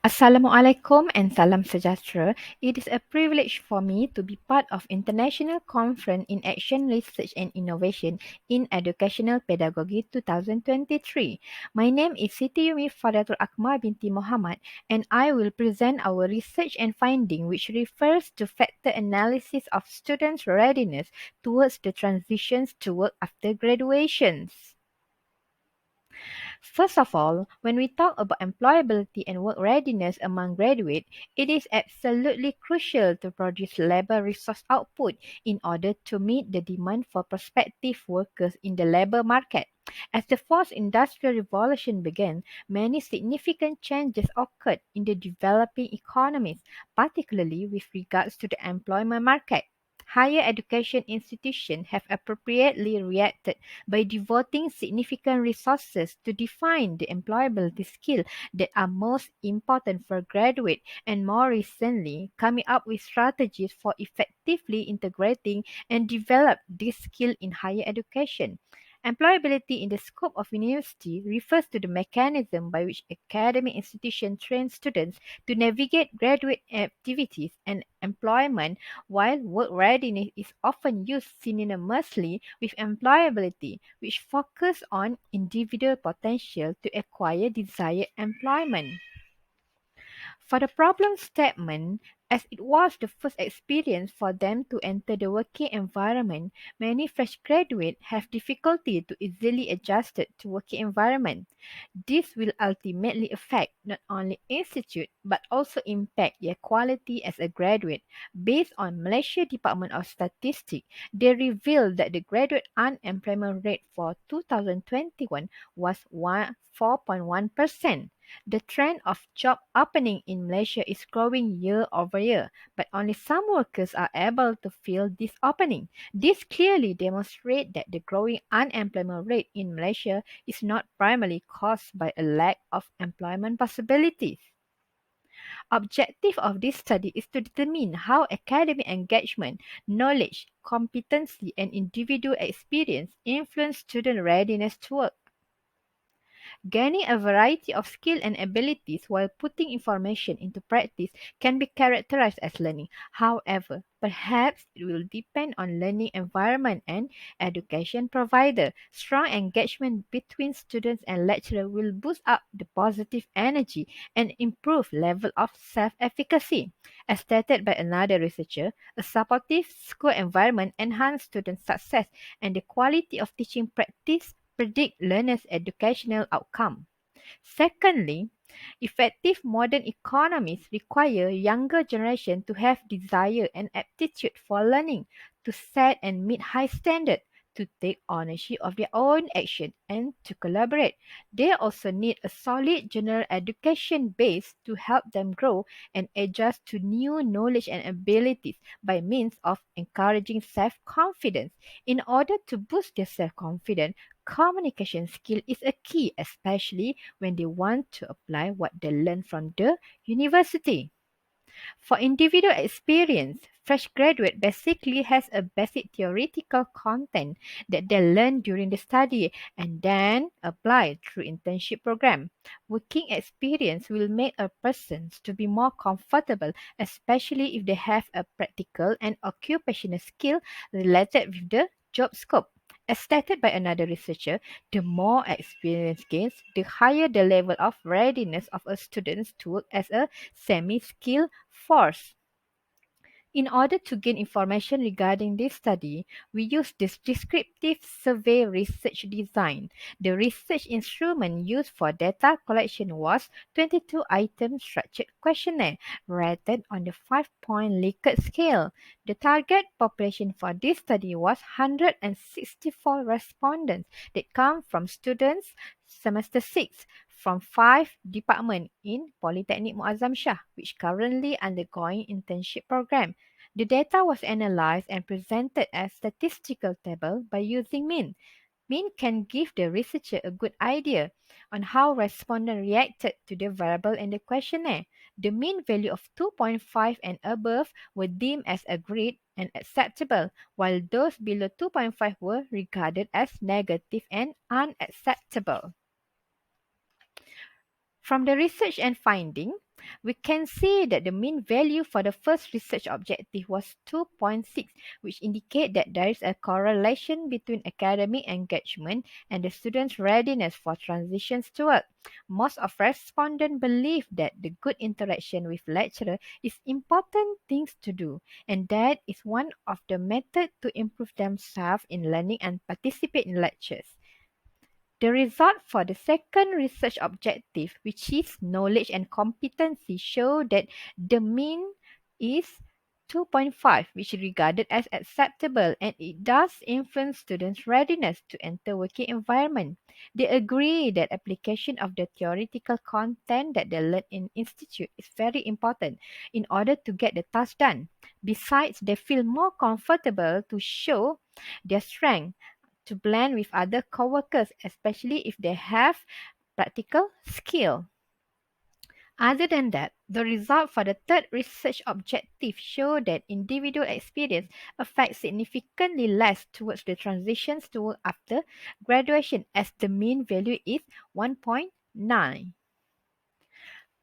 Assalamualaikum and salam sejahtera. It is a privilege for me to be part of International Conference in Action Research and Innovation in Educational Pedagogy 2023. My name is Siti Fadatul Akmal binti Muhammad and I will present our research and finding which refers to factor analysis of students' readiness towards the transitions to work after graduations. First of all, when we talk about employability and work readiness among graduates, it is absolutely crucial to produce labor resource output in order to meet the demand for prospective workers in the labor market. As the fourth industrial revolution began, many significant changes occurred in the developing economies, particularly with regards to the employment market. Higher education institutions have appropriately reacted by devoting significant resources to define the employability skills that are most important for graduates and more recently coming up with strategies for effectively integrating and develop this skill in higher education. Employability in the scope of university refers to the mechanism by which academic institutions train students to navigate graduate activities and employment, while work readiness is often used synonymously with employability, which focus on individual potential to acquire desired employment. For the problem statement, as it was the first experience for them to enter the working environment, many fresh graduates have difficulty to easily adjust to working environment. This will ultimately affect not only institute but also impact their quality as a graduate. Based on Malaysia Department of Statistics, they revealed that the graduate unemployment rate for 2021 was 4.1%. The trend of job opening in Malaysia is growing year over year, but only some workers are able to fill this opening. This clearly demonstrates that the growing unemployment rate in Malaysia is not primarily caused by a lack of employment possibilities. Objective of this study is to determine how academic engagement, knowledge, competency, and individual experience influence student readiness to work. Gaining a variety of skills and abilities while putting information into practice can be characterized as learning. However, perhaps it will depend on learning environment and education provider. Strong engagement between students and lecturer will boost up the positive energy and improve level of self-efficacy. As stated by another researcher, a supportive school environment enhances student success and the quality of teaching practice predict learners' educational outcome. Secondly, effective modern economies require younger generation to have desire and aptitude for learning, to set and meet high standards, to take ownership of their own action, and to collaborate. They also need a solid general education base to help them grow and adjust to new knowledge and abilities by means of encouraging self-confidence. In order to boost their self-confidence, communication skill is a key, especially when they want to apply what they learn from the university. For individual experience, fresh graduate basically has a basic theoretical content that they learn during the study and then apply through internship program. Working experience will make a person to be more comfortable, especially if they have a practical and occupational skill related with the job scope. As stated by another researcher, the more experience gains, the higher the level of readiness of a student to work as a semi-skilled force. In order to gain information regarding this study, we use this descriptive survey research design. The research instrument used for data collection was 22-item structured questionnaire rated on the 5-point Likert scale. The target population for this study was 164 respondents that come from students semester 6 from 5 departments in Polytechnic Muazzam Shah, which currently undergoing internship program. The data was analyzed and presented as statistical table by using mean. Mean can give the researcher a good idea on how respondents reacted to the variable in the questionnaire. The mean value of 2.5 and above were deemed as agreed and acceptable, while those below 2.5 were regarded as negative and unacceptable. From the research and finding, We can see that the mean value for the first research objective was 2.6, which indicate that there is a correlation between academic engagement and the student's readiness for transitions to work. Most of respondents believe that the good interaction with lecturer is important things to do, and that is one of the methods to improve themselves in learning and participate in lectures. The result for the second research objective, which is knowledge and competency, show that the mean is 2.5, which is regarded as acceptable, and it does influence students' readiness to enter working environment. They agree that application of the theoretical content that they learn in institute is very important in order to get the task done. Besides, they feel more comfortable to show their strength to blend with other coworkers, especially if they have practical skill. Other than that, the result for the third research objective show that individual experience affects significantly less towards the transitions to work after graduation, as the mean value is 1.9.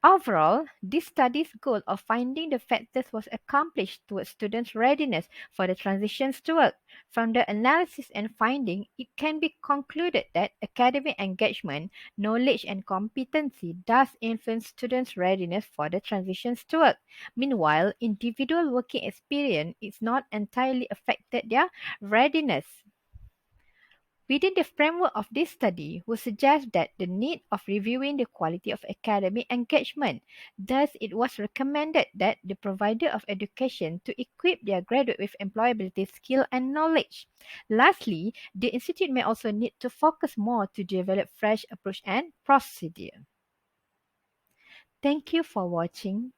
Overall, this study's goal of finding the factors was accomplished towards students' readiness for the transitions to work. From the analysis and finding, it can be concluded that academic engagement, knowledge and competency does influence students' readiness for the transitions to work. Meanwhile, individual working experience is not entirely affected their readiness. Within the framework of this study, we suggest that the need of reviewing the quality of academic engagement. Thus, it was recommended that the provider of education to equip their graduate with employability skill and knowledge. Lastly, the institute may also need to focus more to develop fresh approach and procedure. Thank you for watching.